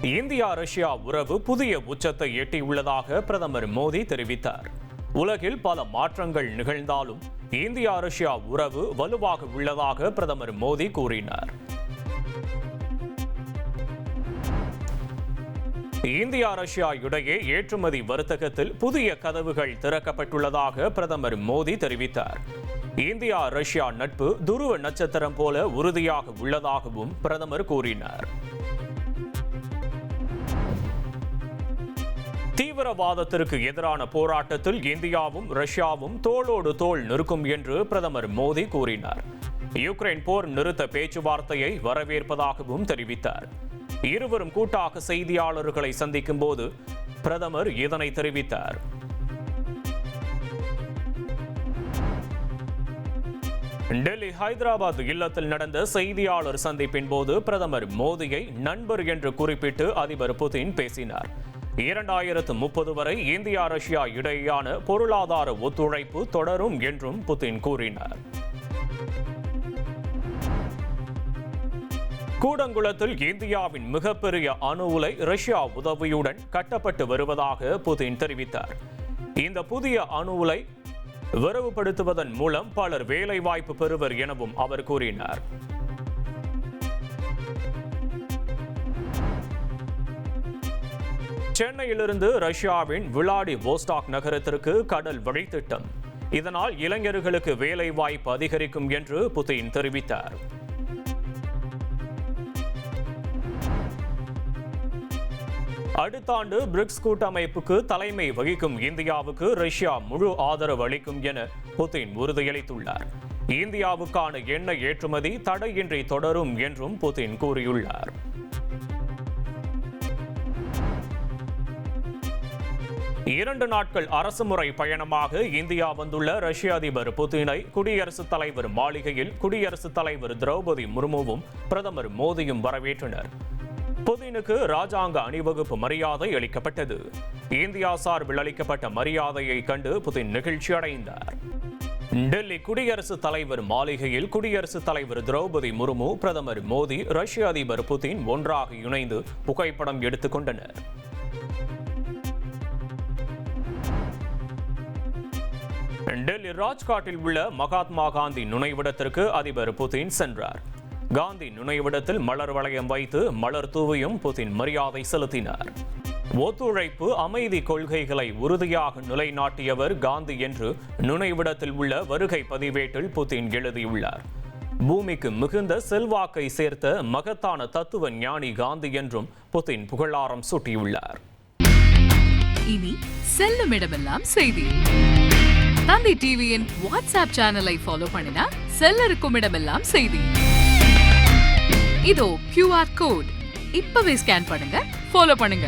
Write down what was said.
India Russia உறவு புதிய உச்சத்தை எட்டியுள்ளதாக பிரதமர் மோடி தெரிவித்தார். உலகில் பல மாற்றங்கள் நிகழ்ந்தாலும் இந்தியா ரஷ்யா உறவு வலுவாக உள்ளதாக பிரதமர் மோடி கூறினார். இந்தியா ரஷ்யா இடையே ஏற்றுமதி வர்த்தகத்தில் புதிய கதவுகள் திறக்கப்பட்டுள்ளதாக பிரதமர் மோடி தெரிவித்தார். இந்தியா ரஷ்யா நட்பு துருவ நட்சத்திரம் போல உறுதியாக உள்ளதாகவும் பிரதமர் கூறினார். தீவிரவாதத்திற்கு எதிரான போராட்டத்தில் இந்தியாவும் ரஷ்யாவும் தோளோடு தோள் நிற்கும் என்று பிரதமர் மோடி கூறினார். யுக்ரைன் போர் நிறுத்த பேச்சுவார்த்தையை வரவேற்பதாகவும் தெரிவித்தார். இருவரும் கூட்டாக செய்தியாளர்களை சந்திக்கும் போது பிரதமர் இதனை தெரிவித்தார். டெல்லி ஹைதராபாத் இல்லத்தில் நடந்த செய்தியாளர் சந்திப்பின் போது பிரதமர் மோடியை நண்பர் என்று குறிப்பிட்டு அதிபர் புதின் பேசினார். 2030 வரை இந்தியா ரஷ்யா இடையேயான பொருளாதார ஒத்துழைப்பு தொடரும் என்றும் புதின் கூறினார். கூடங்குளத்தில் இந்தியாவின் மிகப்பெரிய அணு உலை ரஷ்யா உதவியுடன் கட்டப்பட்டு வருவதாக புதின் தெரிவித்தார். இந்த புதிய அணு உலை விரைவுபடுத்துவதன் மூலம் பலர் வேலைவாய்ப்பு பெறுவர் எனவும் அவர் கூறினார். சென்னையிலிருந்து ரஷ்யாவின் விளாடிவோஸ்டாக் நகரத்திற்கு கடல் வழித்திட்டம். இதனால் இளைஞர்களுக்கு வேலை வாய்ப்பு அதிகரிக்கும் என்று புதின் தெரிவித்தார். அடுத்த ஆண்டு பிரிக்ஸ் கூட்டமைப்புக்கு தலைமை வகிக்கும் இந்தியாவுக்கு ரஷ்யா முழு ஆதரவு அளிக்கும் என புதின் உறுதியளித்துள்ளார். இந்தியாவுக்கான எண்ணெய் ஏற்றுமதி தடையின்றி தொடரும் என்றும் புதின் கூறியுள்ளார். இரண்டு நாட்கள் அரசுமுறை பயணமாக இந்தியா வந்துள்ள ரஷ்ய அதிபர் புதினை குடியரசுத் தலைவர் மாளிகையில் குடியரசுத் தலைவர் திரௌபதி முர்முவும் பிரதமர் மோடியும் வரவேற்றனர். புதினுக்கு ராஜாங்க அணிவகுப்பு மரியாதை அளிக்கப்பட்டது. இந்தியா சார்பில் அளிக்கப்பட்ட மரியாதையை கண்டு புதின் நெகிழ்ச்சி அடைந்தார். டெல்லி குடியரசுத் தலைவர் மாளிகையில் குடியரசுத் தலைவர் திரௌபதி முர்மு, பிரதமர் மோடி, ரஷ்ய அதிபர் புதின் ஒன்றாக இணைந்து புகைப்படம் எடுத்துக் கொண்டனர். டெல்லி ராஜ்காட்டில் உள்ள மகாத்மா காந்தி நினைவிடத்திற்கு அதிபர் புதின் சென்றார். காந்தி நினைவிடத்தில் மலர் வளையம் வைத்து மலர் தூவியும் புதின் மரியாதை செலுத்தினார். ஒத்துழைப்பு, அமைதி கொள்கைகளை உறுதியாக நிலைநாட்டியவர் காந்தி என்று நினைவிடத்தில் உள்ள வருகை பதிவேட்டில் புதின் எழுதியுள்ளார். பூமிக்கு மிகுந்த செல்வாக்கை சேர்த்த மகத்தான தத்துவ ஞானி காந்தி என்றும் புதின் புகழாரம் சூட்டியுள்ளார். இனி செல்லும் இடமெல்லாம் செய்தி. தந்தி டிவியின் வாட்ஸ்அப் சேனலை ஃபாலோ பண்ணினா செல்ல இருக்கும் இடமெல்லாம் செய்தி. இதோ QR கோட் இப்பவே ஸ்கேன் பண்ணுங்க, ஃபாலோ பண்ணுங்க.